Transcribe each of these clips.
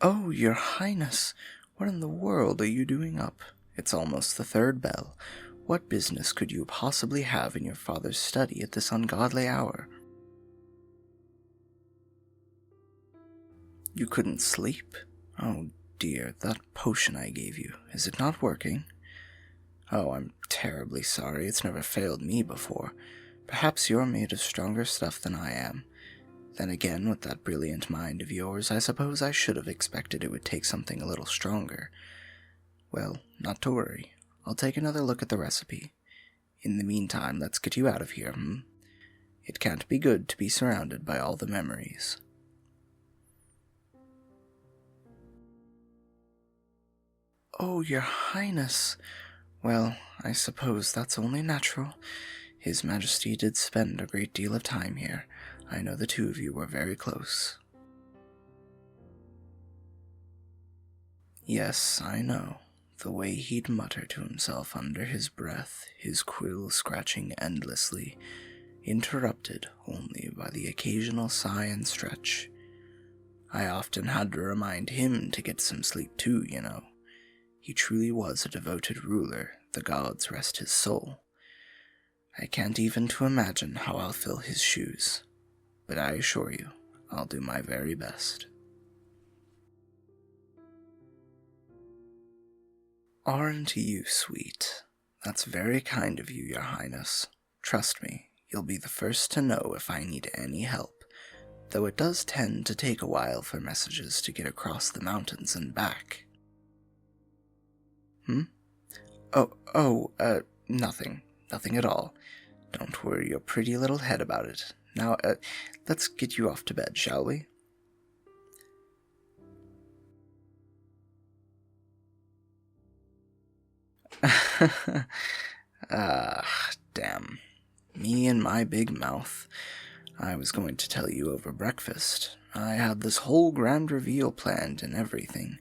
Oh, your highness, what in the world are you doing up? It's almost the third bell. What business could you possibly have in your father's study at this ungodly hour? You couldn't sleep? Oh dear, that potion I gave you, is it not working? Oh, I'm terribly sorry, it's never failed me before. Perhaps you're made of stronger stuff than I am. Then again, with that brilliant mind of yours, I suppose I should have expected it would take something a little stronger. Well, not to worry. I'll take another look at the recipe. In the meantime, let's get you out of here, It can't be good to be surrounded by all the memories. Oh, your highness. Well, I suppose that's only natural. His Majesty did spend a great deal of time here. I know the two of you were very close. Yes, I know. The way he'd mutter to himself under his breath, his quill scratching endlessly, interrupted only by the occasional sigh and stretch. I often had to remind him to get some sleep too, you know. He truly was a devoted ruler, the gods rest his soul. I can't even to imagine how I'll fill his shoes, but I assure you, I'll do my very best. Aren't you sweet? That's very kind of you, your highness. Trust me, you'll be the first to know if I need any help, though it does tend to take a while for messages to get across the mountains and back. Nothing. Nothing at all. Don't worry your pretty little head about it. Now, let's get you off to bed, shall we? Damn. Me and my big mouth. I was going to tell you over breakfast. I had this whole grand reveal planned and everything.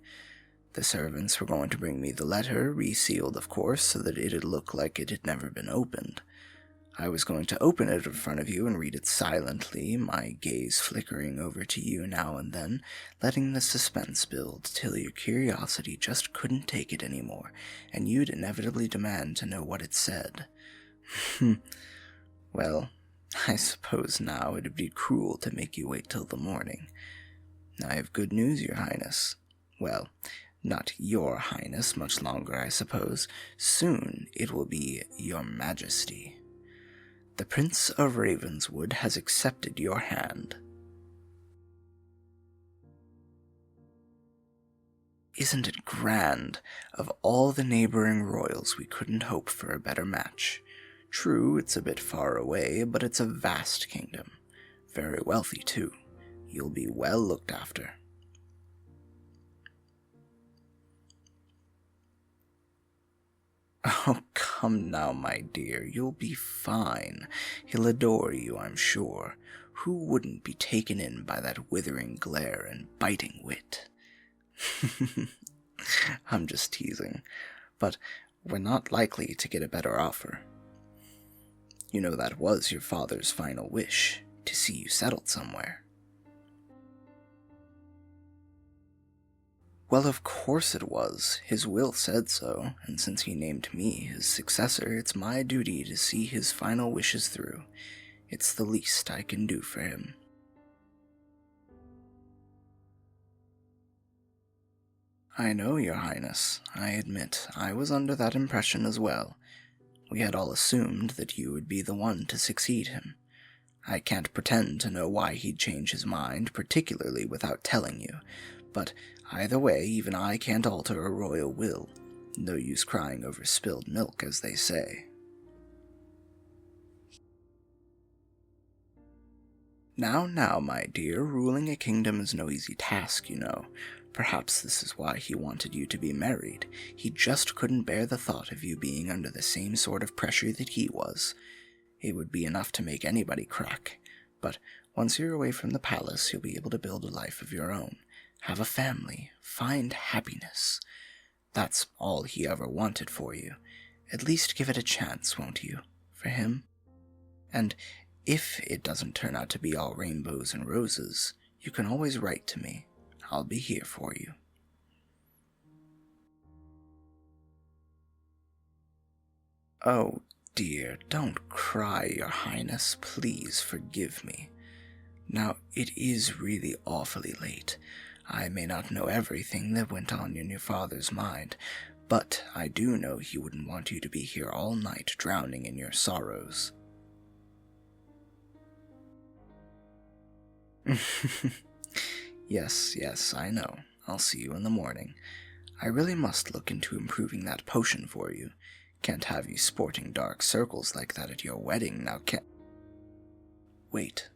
The servants were going to bring me the letter, resealed of course, so that it'd look like it had never been opened. I was going to open it in front of you and read it silently, my gaze flickering over to you now and then, letting the suspense build till your curiosity just couldn't take it anymore, and you'd inevitably demand to know what it said. Well, I suppose now it'd be cruel to make you wait till the morning. I have good news, your highness. Well, not your highness much longer, I suppose. Soon it will be your majesty. The Prince of Ravenswood has accepted your hand. Isn't it grand? Of all the neighboring royals, we couldn't hope for a better match. True, it's a bit far away, but it's a vast kingdom. Very wealthy, too. You'll be well looked after. Oh, come now, my dear, you'll be fine. He'll adore you, I'm sure. Who wouldn't be taken in by that withering glare and biting wit? I'm just teasing, but we're not likely to get a better offer. You know that was your father's final wish, to see you settled somewhere. Well, of course it was. His will said so, and since he named me his successor, it's my duty to see his final wishes through. It's the least I can do for him. I know, your highness. I admit, I was under that impression as well. We had all assumed that you would be the one to succeed him. I can't pretend to know why he'd change his mind, particularly without telling you, but either way, even I can't alter a royal will. No use crying over spilled milk, as they say. Now, my dear, ruling a kingdom is no easy task, you know. Perhaps this is why he wanted you to be married. He just couldn't bear the thought of you being under the same sort of pressure that he was. It would be enough to make anybody crack. But once you're away from the palace, you'll be able to build a life of your own. Have a family. Find happiness. That's all he ever wanted for you. At least give it a chance, won't you? For him? And if it doesn't turn out to be all rainbows and roses, you can always write to me. I'll be here for you. Oh dear, don't cry, Your Highness. Please forgive me. Now, it is really awfully late. I may not know everything that went on in your father's mind, but I do know he wouldn't want you to be here all night drowning in your sorrows. Yes, I know. I'll see you in the morning. I really must look into improving that potion for you. Can't have you sporting dark circles like that at your wedding, now can— Wait.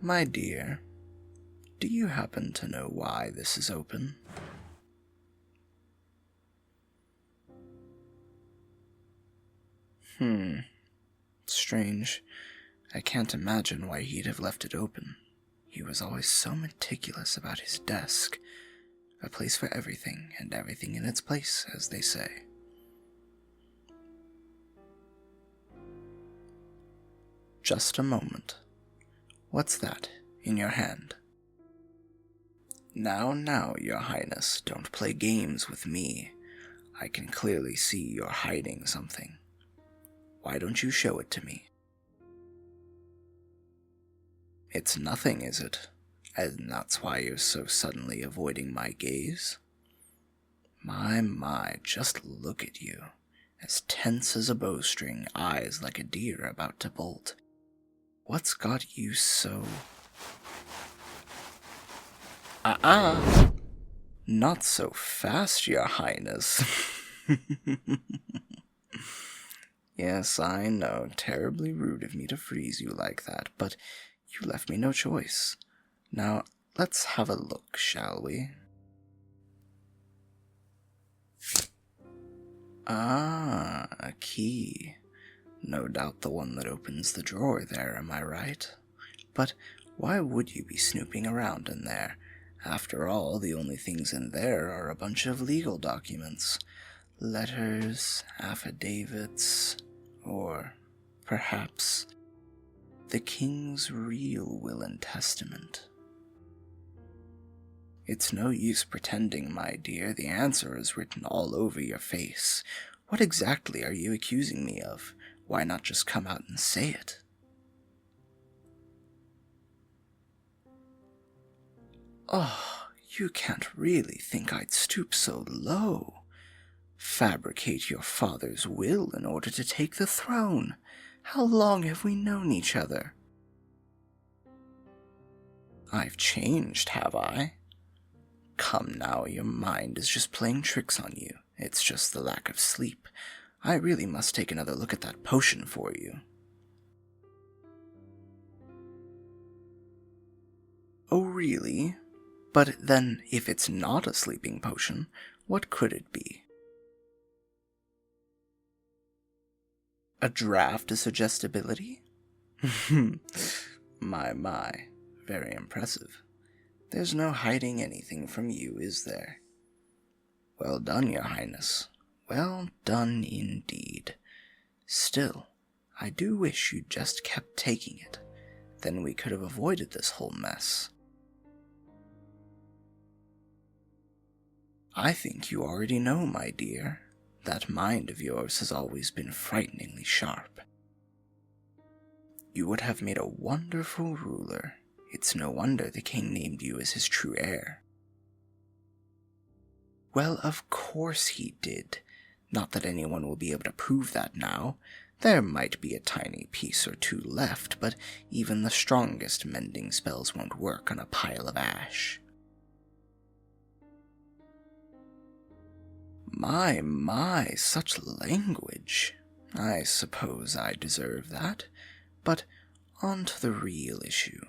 My dear, do you happen to know why this is open? Strange. I can't imagine why he'd have left it open. He was always so meticulous about his desk. A place for everything, and everything in its place, as they say. Just a moment. What's that in your hand? Now, Your Highness, don't play games with me. I can clearly see you're hiding something. Why don't you show it to me? It's nothing, is it? And that's why you're so suddenly avoiding my gaze? My, just look at you. As tense as a bowstring, eyes like a deer about to bolt. What's got you so— Not so fast, Your Highness. Yes, I know, terribly rude of me to freeze you like that, but you left me no choice. Now, let's have a look, shall we? A key. No doubt the one that opens the drawer there, am I right? But why would you be snooping around in there? After all, the only things in there are a bunch of legal documents. Letters, affidavits, or perhaps the king's real will and testament. It's no use pretending, my dear. The answer is written all over your face. What exactly are you accusing me of? Why not just come out and say it? Oh, you can't really think I'd stoop so low. Fabricate your father's will in order to take the throne. How long have we known each other? I've changed, have I? Come now, your mind is just playing tricks on you. It's just the lack of sleep. I really must take another look at that potion for you. Oh, really? But then, if it's not a sleeping potion, what could it be? A draft of suggestibility? My, very impressive. There's no hiding anything from you, is there? Well done, Your Highness. Well done indeed. Still, I do wish you'd just kept taking it. Then we could have avoided this whole mess. I think you already know, my dear. That mind of yours has always been frighteningly sharp. You would have made a wonderful ruler. It's no wonder the king named you as his true heir. Well, of course he did. Not that anyone will be able to prove that now. There might be a tiny piece or two left, but even the strongest mending spells won't work on a pile of ash. My, such language. I suppose I deserve that. But on to the real issue.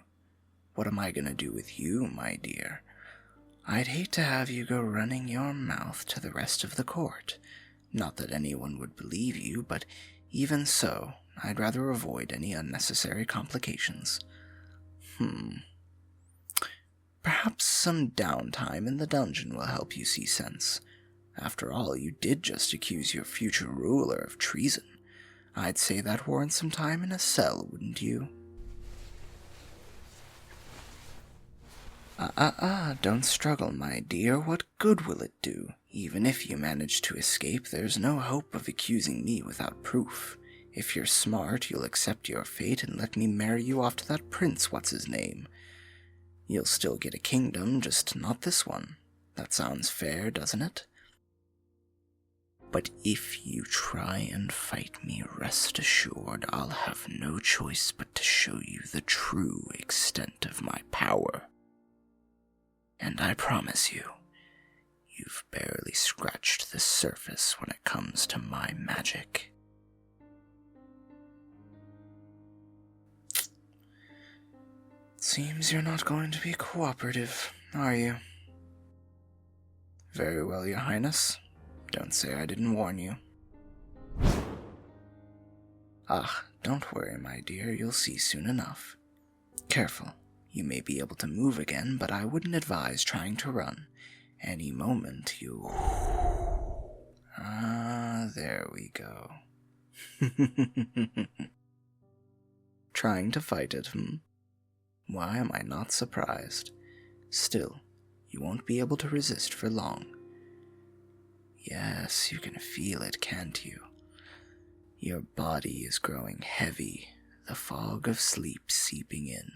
What am I going to do with you, my dear? I'd hate to have you go running your mouth to the rest of the court. Not that anyone would believe you, but even so, I'd rather avoid any unnecessary complications. Perhaps some downtime in the dungeon will help you see sense. After all, you did just accuse your future ruler of treason. I'd say that warrants some time in a cell, wouldn't you? Don't struggle, my dear. What good will it do? Even if you manage to escape, there's no hope of accusing me without proof. If you're smart, you'll accept your fate and let me marry you off to that prince what's-his-name. You'll still get a kingdom, just not this one. That sounds fair, doesn't it? But if you try and fight me, rest assured I'll have no choice but to show you the true extent of my power. And I promise you, you've barely scratched the surface when it comes to my magic. Seems you're not going to be cooperative, are you? Very well, Your Highness. Don't say I didn't warn you. Don't worry, my dear, you'll see soon enough. Careful, you may be able to move again, but I wouldn't advise trying to run. Any moment you... there we go. Trying to fight it, Why am I not surprised? Still, you won't be able to resist for long. Yes, you can feel it, can't you? Your body is growing heavy, the fog of sleep seeping in,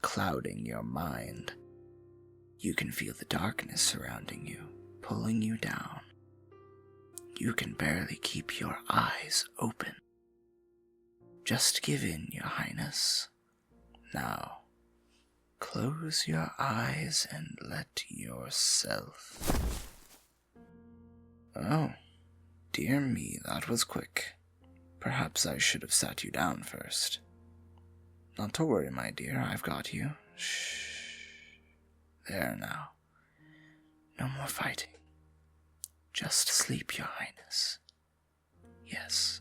clouding your mind. You can feel the darkness surrounding you, pulling you down. You can barely keep your eyes open. Just give in, Your Highness. Now, close your eyes and let yourself... Oh, dear me, that was quick. Perhaps I should have sat you down first. Not to worry, my dear, I've got you. Shh. There now. No more fighting. Just sleep, Your Highness. Yes.